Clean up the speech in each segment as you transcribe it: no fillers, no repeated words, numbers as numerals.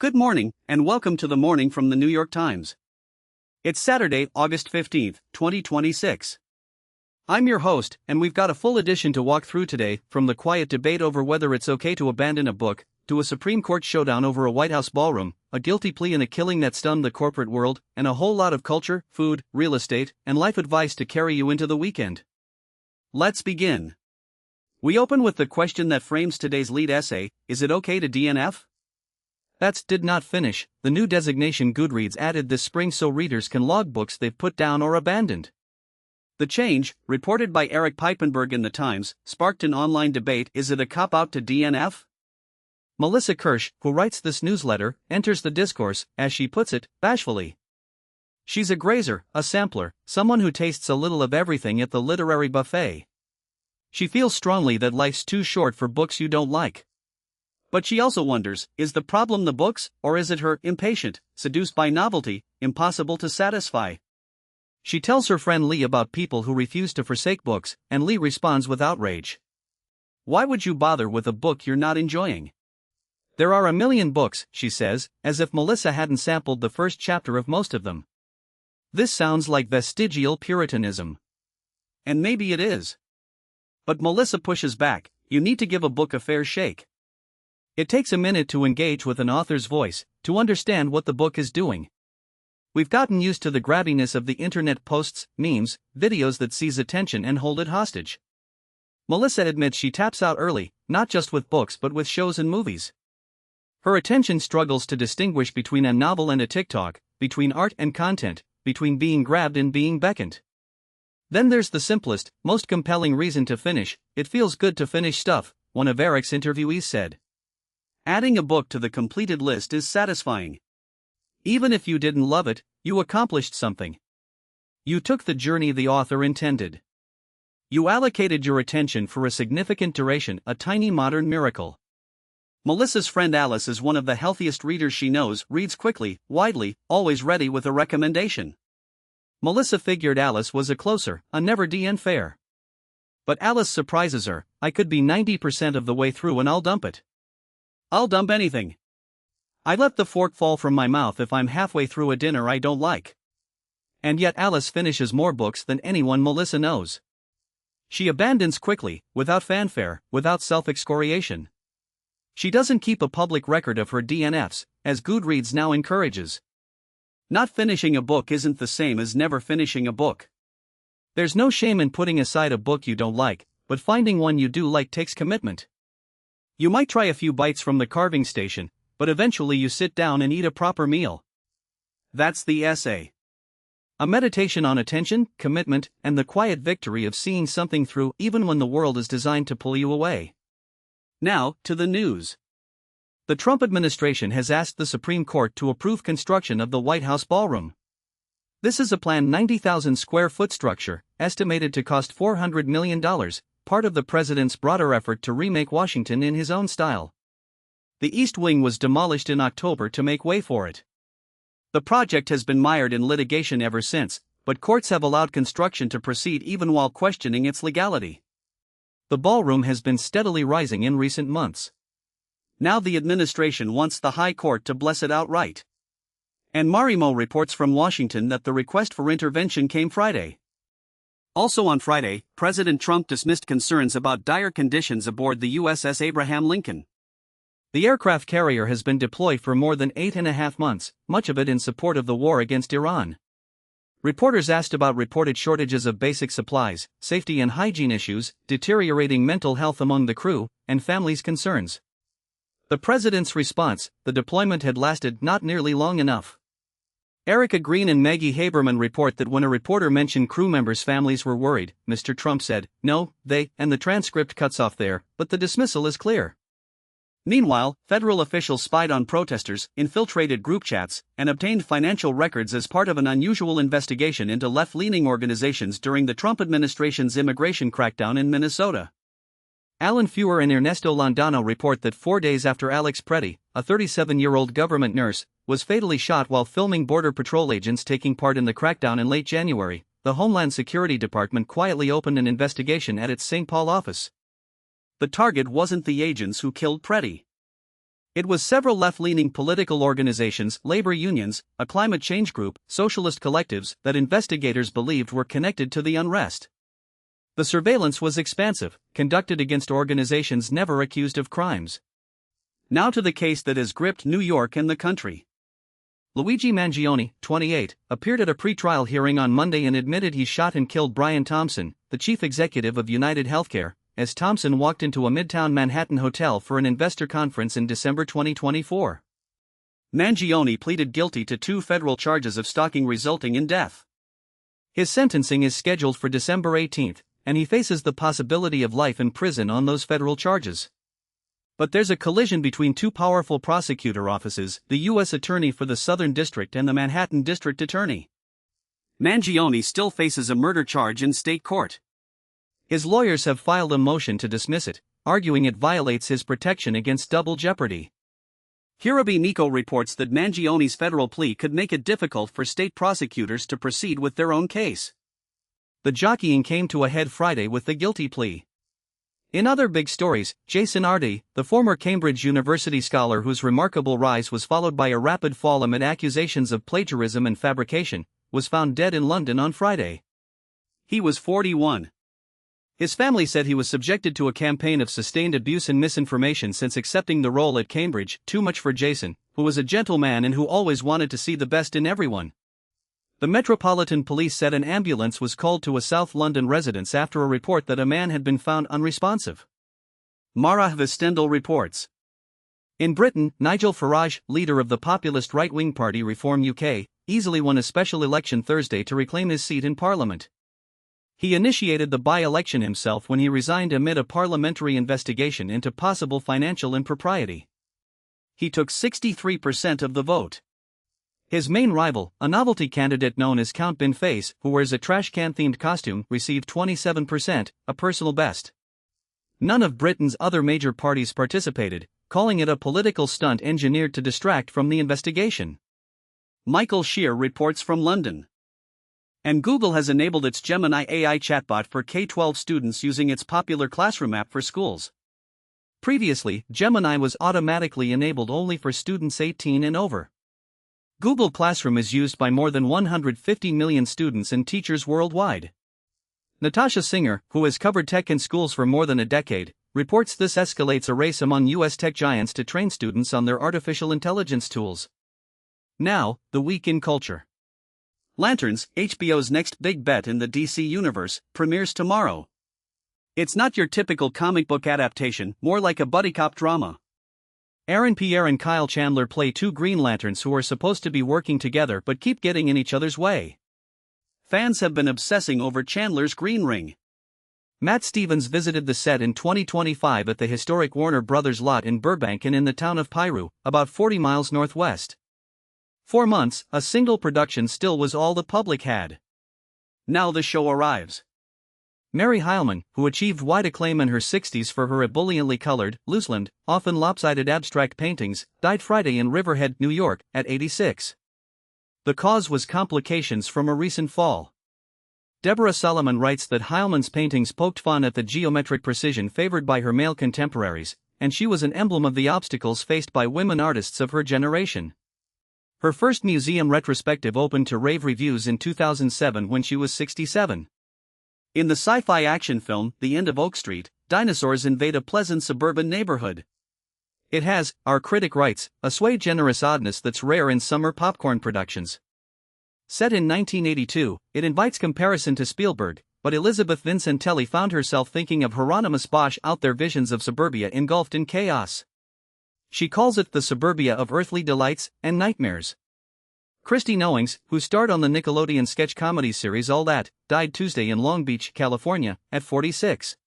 Good morning, and welcome to the morning from the New York Times. It's Saturday, August 15th, 2026. I'm your host, and we've got a full edition to walk through today, from the quiet debate over whether it's okay to abandon a book, to a Supreme Court showdown over a White House ballroom, a guilty plea in a killing that stunned the corporate world, and a whole lot of culture, food, real estate, and life advice to carry you into the weekend. Let's begin. We open with the question that frames today's lead essay: is it okay to DNF? That's did not finish, the new designation Goodreads added this spring so readers can log books they've put down or abandoned. The change, reported by Eric Piepenburg in the Times, sparked an online debate: is it a cop-out to DNF? Melissa Kirsch, who writes this newsletter, enters the discourse, as she puts it, bashfully. She's a grazer, a sampler, someone who tastes a little of everything at the literary buffet. She feels strongly that life's too short for books you don't like. But she also wonders, is the problem the books, or is it her, impatient, seduced by novelty, impossible to satisfy? She tells her friend Lee about people who refuse to forsake books, and Lee responds with outrage. Why would you bother with a book you're not enjoying? There are a million books, she says, as if Melissa hadn't sampled the first chapter of most of them. This sounds like vestigial puritanism. And maybe it is. But Melissa pushes back: you need to give a book a fair shake. It takes a minute to engage with an author's voice, to understand what the book is doing. We've gotten used to the grabbiness of the internet posts, memes, videos that seize attention and hold it hostage. Melissa admits she taps out early, not just with books but with shows and movies. Her attention struggles to distinguish between a novel and a TikTok, between art and content, between being grabbed and being beckoned. Then there's the simplest, most compelling reason to finish: it feels good to finish stuff, one of Eric's interviewees said. Adding a book to the completed list is satisfying. Even if you didn't love it, you accomplished something. You took the journey the author intended. You allocated your attention for a significant duration, a tiny modern miracle. Melissa's friend Alice is one of the healthiest readers she knows, reads quickly, widely, always ready with a recommendation. Melissa figured Alice was a closer, a never DN fair. But Alice surprises her: I could be 90% of the way through and I'll dump it. I'll dump anything. I let the fork fall from my mouth if I'm halfway through a dinner I don't like. And yet Alice finishes more books than anyone Melissa knows. She abandons quickly, without fanfare, without self-excoriation. She doesn't keep a public record of her DNFs, as Goodreads now encourages. Not finishing a book isn't the same as never finishing a book. There's no shame in putting aside a book you don't like, but finding one you do like takes commitment. You might try a few bites from the carving station, but eventually you sit down and eat a proper meal. That's the essay. A meditation on attention, commitment, and the quiet victory of seeing something through even when the world is designed to pull you away. Now, to the news. The Trump administration has asked the Supreme Court to approve construction of the White House ballroom. This is a planned 90,000 square foot structure, estimated to cost $400 million, part of the president's broader effort to remake Washington in his own style. The East Wing was demolished in October to make way for it. The project has been mired in litigation ever since, but courts have allowed construction to proceed even while questioning its legality. The ballroom has been steadily rising in recent months. Now the administration wants the High Court to bless it outright. And Marimo reports from Washington that the request for intervention came Friday. Also on Friday, President Trump dismissed concerns about dire conditions aboard the USS Abraham Lincoln. The aircraft carrier has been deployed for more than 8.5 months, much of it in support of the war against Iran. Reporters asked about reported shortages of basic supplies, safety and hygiene issues, deteriorating mental health among the crew, and families' concerns. The president's response: the deployment had lasted not nearly long enough. Erica Green and Maggie Haberman report that when a reporter mentioned crew members' families were worried, Mr. Trump said, "No, they," and the transcript cuts off there, but the dismissal is clear. Meanwhile, federal officials spied on protesters, infiltrated group chats, and obtained financial records as part of an unusual investigation into left-leaning organizations during the Trump administration's immigration crackdown in Minnesota. Alan Feuer and Ernesto Landano report that 4 days after Alex Preddy, a 37-year-old government nurse, was fatally shot while filming Border Patrol agents taking part in the crackdown in late January, the Homeland Security Department quietly opened an investigation at its St. Paul office. The target wasn't the agents who killed Preddy. It was several left-leaning political organizations, labor unions, a climate change group, socialist collectives that investigators believed were connected to the unrest. The surveillance was expansive, conducted against organizations never accused of crimes. Now to the case that has gripped New York and the country. Luigi Mangione, 28, appeared at a pre-trial hearing on Monday and admitted he shot and killed Brian Thompson, the chief executive of United Healthcare, as Thompson walked into a Midtown Manhattan hotel for an investor conference in December 2024. Mangione pleaded guilty to 2 federal charges of stalking resulting in death. His sentencing is scheduled for December 18, and he faces the possibility of life in prison on those federal charges. But there's a collision between 2 powerful prosecutor offices, the U.S. Attorney for the Southern District and the Manhattan District Attorney. Mangione still faces a murder charge in state court. His lawyers have filed a motion to dismiss it, arguing it violates his protection against double jeopardy. Hirabi Nico reports that Mangione's federal plea could make it difficult for state prosecutors to proceed with their own case. The jockeying came to a head Friday with the guilty plea. In other big stories, Jason Arde, the former Cambridge University scholar whose remarkable rise was followed by a rapid fall amid accusations of plagiarism and fabrication, was found dead in London on Friday. He was 41. His family said he was subjected to a campaign of sustained abuse and misinformation since accepting the role at Cambridge, too much for Jason, who was a gentleman and who always wanted to see the best in everyone. The Metropolitan Police said an ambulance was called to a South London residence after a report that a man had been found unresponsive. Mara Vestendal reports. In Britain, Nigel Farage, leader of the populist right-wing party Reform UK, easily won a special election Thursday to reclaim his seat in Parliament. He initiated the by-election himself when he resigned amid a parliamentary investigation into possible financial impropriety. He took 63% of the vote. His main rival, a novelty candidate known as Count Bin Face, who wears a trash can-themed costume, received 27%, a personal best. None of Britain's other major parties participated, calling it a political stunt engineered to distract from the investigation. Michael Shear reports from London. And Google has enabled its Gemini AI chatbot for K-12 students using its popular Classroom app for schools. Previously, Gemini was automatically enabled only for students 18 and over. Google Classroom is used by more than 150 million students and teachers worldwide. Natasha Singer, who has covered tech in schools for more than a decade, reports this escalates a race among U.S. tech giants to train students on their artificial intelligence tools. Now, the week in culture. Lanterns, HBO's next big bet in the DC universe, premieres tomorrow. It's not your typical comic book adaptation, more like a buddy cop drama. Aaron Pierre and Kyle Chandler play 2 Green Lanterns who are supposed to be working together but keep getting in each other's way. Fans have been obsessing over Chandler's green ring. Matt Stevens visited the set in 2025 at the historic Warner Brothers lot in Burbank and in the town of Piru, about 40 miles northwest. 4 months, a single production still was all the public had. Now the show arrives. Mary Heilman, who achieved wide acclaim in her 60s for her ebulliently colored, loose-limbed, often lopsided abstract paintings, died Friday in Riverhead, New York, at 86. The cause was complications from a recent fall. Deborah Solomon writes that Heilman's paintings poked fun at the geometric precision favored by her male contemporaries, and she was an emblem of the obstacles faced by women artists of her generation. Her first museum retrospective opened to rave reviews in 2007 when she was 67. In the sci-fi action film, The End of Oak Street, dinosaurs invade a pleasant suburban neighborhood. It has, our critic writes, a sui generis oddness that's rare in summer popcorn productions. Set in 1982, it invites comparison to Spielberg, but Elizabeth Vincentelli found herself thinking of Hieronymus Bosch out there visions of suburbia engulfed in chaos. She calls it the suburbia of earthly delights and nightmares. Christy Knowings, who starred on the Nickelodeon sketch comedy series All That, died Tuesday in Long Beach, California, at 46.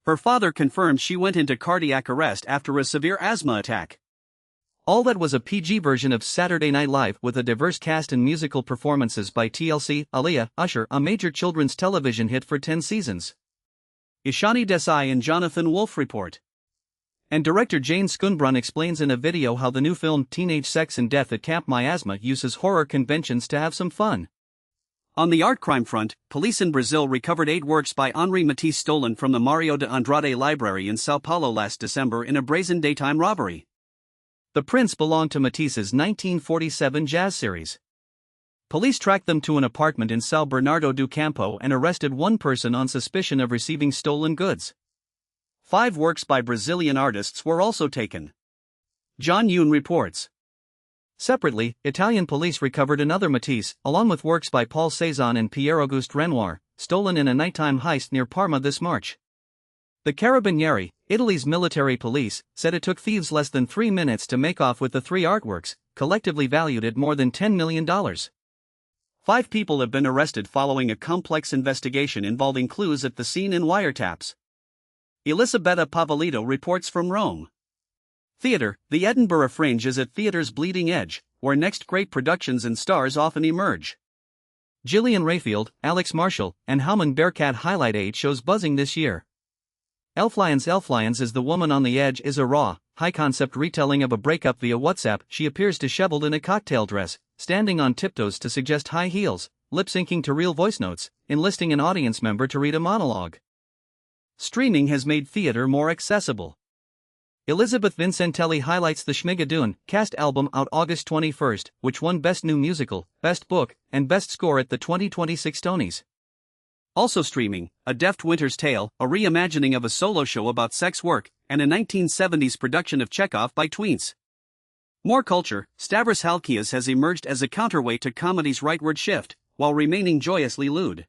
Her father confirmed she went into cardiac arrest after a severe asthma attack. All That was a PG version of Saturday Night Live with a diverse cast and musical performances by TLC, Aaliyah, Usher, a major children's television hit for 10 seasons. Ishani Desai and Jonathan Wolfe report. And director Jane Schoenbrunn explains in a video how the new film Teenage Sex and Death at Camp Miasma uses horror conventions to have some fun. On the art crime front, police in Brazil recovered 8 works by Henri Matisse stolen from the Mario de Andrade Library in São Paulo last December in a brazen daytime robbery. The prints belonged to Matisse's 1947 jazz series. Police tracked them to an apartment in São Bernardo do Campo and arrested one person on suspicion of receiving stolen goods. 5 works by Brazilian artists were also taken. John Yoon reports. Separately, Italian police recovered another Matisse, along with works by Paul Cézanne and Pierre-Auguste Renoir, stolen in a nighttime heist near Parma this March. The Carabinieri, Italy's military police, said it took thieves less than 3 minutes to make off with the 3 artworks, collectively valued at more than $10 million. 5 people have been arrested following a complex investigation involving clues at the scene and wiretaps. Elisabetta Pavolito reports from Rome. Theatre, the Edinburgh Fringe is at theatre's bleeding edge, where next great productions and stars often emerge. Gillian Rayfield, Alex Marshall, and Howman Bearcat highlight 8 shows buzzing this year. Elflions is The Woman on the Edge is a raw, high-concept retelling of a breakup via WhatsApp. She appears disheveled in a cocktail dress, standing on tiptoes to suggest high heels, lip-syncing to real voice notes, enlisting an audience member to read a monologue. Streaming has made theater more accessible. Elizabeth Vincentelli highlights the Schmigadoon cast album out August 21, which won Best New Musical, Best Book, and Best Score at the 2026 Tonys. Also streaming, A Deft Winter's Tale, a reimagining of a solo show about sex work, and a 1970s production of Chekhov by Tweens. More culture, Stavros Halkias has emerged as a counterweight to comedy's rightward shift, while remaining joyously lewd.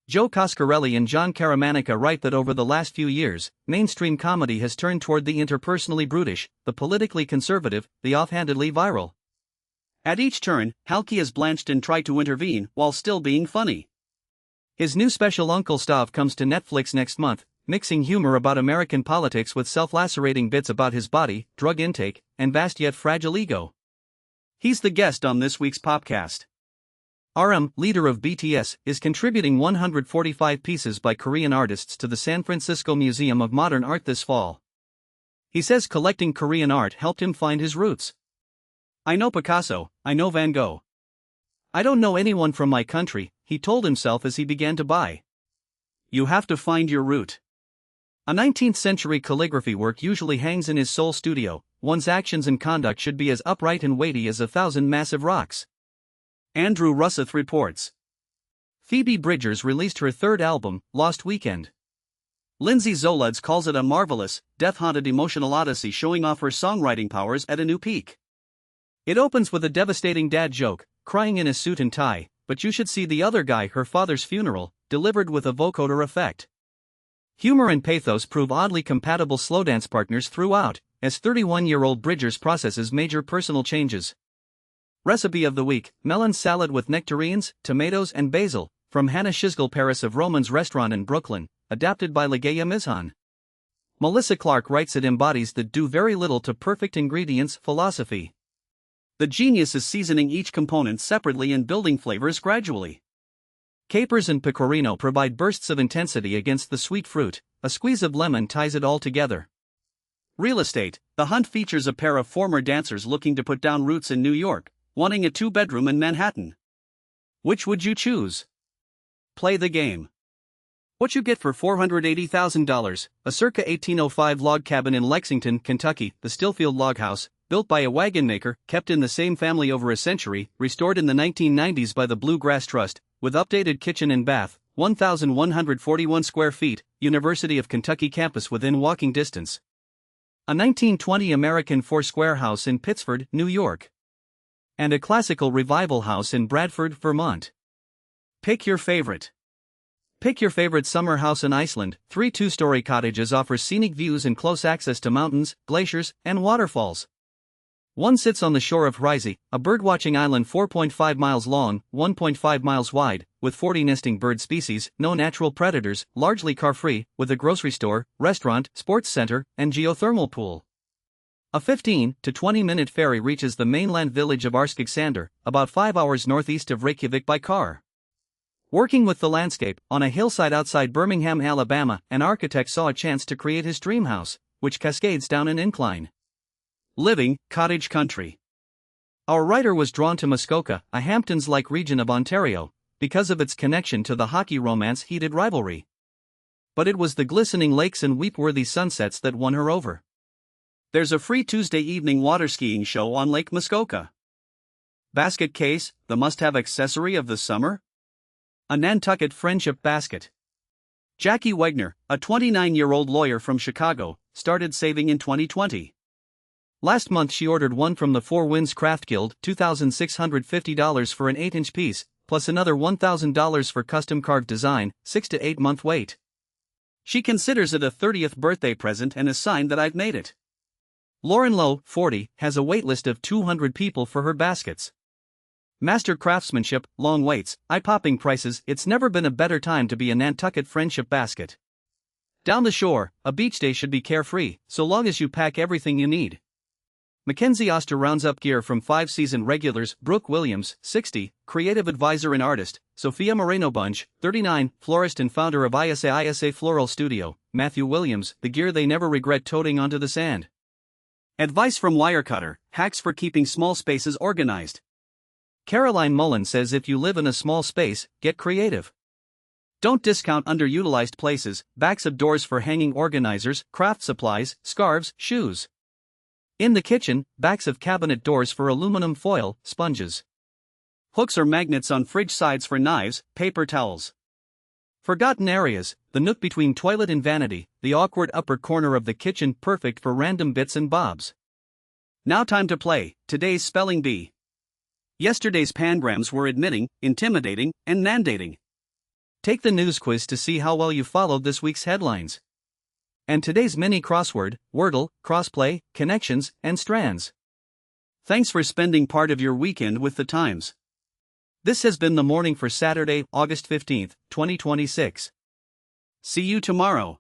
Joe Coscarelli and John Caramanica write that over the last few years, mainstream comedy has turned toward the interpersonally brutish, the politically conservative, the offhandedly viral. At each turn, Halkias blanched and tried to intervene while still being funny. His new special Uncle Stav comes to Netflix next month, mixing humor about American politics with self-lacerating bits about his body, drug intake, and vast yet fragile ego. He's the guest on this week's Popcast. RM, leader of BTS, is contributing 145 pieces by Korean artists to the San Francisco Museum of Modern Art this fall. He says collecting Korean art helped him find his roots. I know Picasso, I know Van Gogh. I don't know anyone from my country, he told himself as he began to buy. You have to find your root. A 19th century calligraphy work usually hangs in his soul studio. One's actions and conduct should be as upright and weighty as 1,000 massive rocks. Andrew Russeth reports. Phoebe Bridgers released her 3rd album, Lost Weekend. Lindsay Zoludz calls it a marvelous, death-haunted emotional odyssey showing off her songwriting powers at a new peak. It opens with a devastating dad joke, crying in a suit and tie, but you should see the other guy, her father's funeral, delivered with a vocoder effect. Humor and pathos prove oddly compatible slow dance partners throughout, as 31-year-old Bridgers processes major personal changes. Recipe of the week, melon salad with nectarines, tomatoes and basil, from Hannah Shizgel Paris of Roman's Restaurant in Brooklyn, adapted by Legeya Mizhan. Melissa Clark writes it embodies the do very little to perfect ingredients philosophy. The genius is seasoning each component separately and building flavors gradually. Capers and pecorino provide bursts of intensity against the sweet fruit, a squeeze of lemon ties it all together. Real estate, The Hunt features a pair of former dancers looking to put down roots in New York, wanting a 2-bedroom in Manhattan. Which would you choose? Play the game. What you get for $480,000, a circa 1805 log cabin in Lexington, Kentucky, the Stillfield Log House, built by a wagon maker, kept in the same family over a century, restored in the 1990s by the Bluegrass Trust, with updated kitchen and bath, 1,141 square feet, University of Kentucky campus within walking distance. A 1920 American 4-square house in Pittsford, New York. And a classical revival house in Bradford, Vermont. Pick your favorite. Pick your favorite summer house in Iceland. 3 2-story cottages offer scenic views and close access to mountains, glaciers, and waterfalls. One sits on the shore of Hryzi, a birdwatching island 4.5 miles long, 1.5 miles wide, with 40 nesting bird species, no natural predators, largely car-free, with a grocery store, restaurant, sports center, and geothermal pool. A 15 to 20-minute ferry reaches the mainland village of Arskigsander, about 5 hours northeast of Reykjavik by car. Working with the landscape, on a hillside outside Birmingham, Alabama, an architect saw a chance to create his dream house, which cascades down an incline. Living, cottage country. Our writer was drawn to Muskoka, a Hamptons-like region of Ontario, because of its connection to the hockey romance-heated rivalry. But it was the glistening lakes and weep-worthy sunsets that won her over. There's a free Tuesday evening water skiing show on Lake Muskoka. Basket case, the must-have accessory of the summer? A Nantucket Friendship Basket. Jackie Wegner, a 29-year-old lawyer from Chicago, started saving in 2020. Last month she ordered one from the Four Winds Craft Guild, $2,650 for an 8-inch piece, plus another $1,000 for custom carved design, 6 to 8 month wait. She considers it a 30th birthday present and a sign that I've made it. Lauren Lowe, 40, has a waitlist of 200 people for her baskets. Master craftsmanship, long waits, eye-popping prices. It's never been a better time to be a Nantucket Friendship Basket. Down the shore, a beach day should be carefree, so long as you pack everything you need. Mackenzie Oster rounds up gear from 5-season regulars Brooke Williams, 60, creative advisor and artist, Sophia Moreno Bunch, 39, florist and founder of ISA Floral Studio, Matthew Williams, the gear they never regret toting onto the sand. Advice from Wirecutter, hacks for keeping small spaces organized. Caroline Mullen says if you live in a small space, get creative. Don't discount underutilized places, backs of doors for hanging organizers, craft supplies, scarves, shoes. In the kitchen, backs of cabinet doors for aluminum foil, sponges. Hooks or magnets on fridge sides for knives, paper towels. Forgotten areas, the nook between toilet and vanity, the awkward upper corner of the kitchen perfect for random bits and bobs. Now time to play, today's spelling bee. Yesterday's pangrams were admitting, intimidating, and nandating. Take the news quiz to see how well you followed this week's headlines. And today's mini crossword, Wordle, crossplay, connections, and strands. Thanks for spending part of your weekend with the Times. This has been the morning for Saturday, August 15, 2026. See you tomorrow.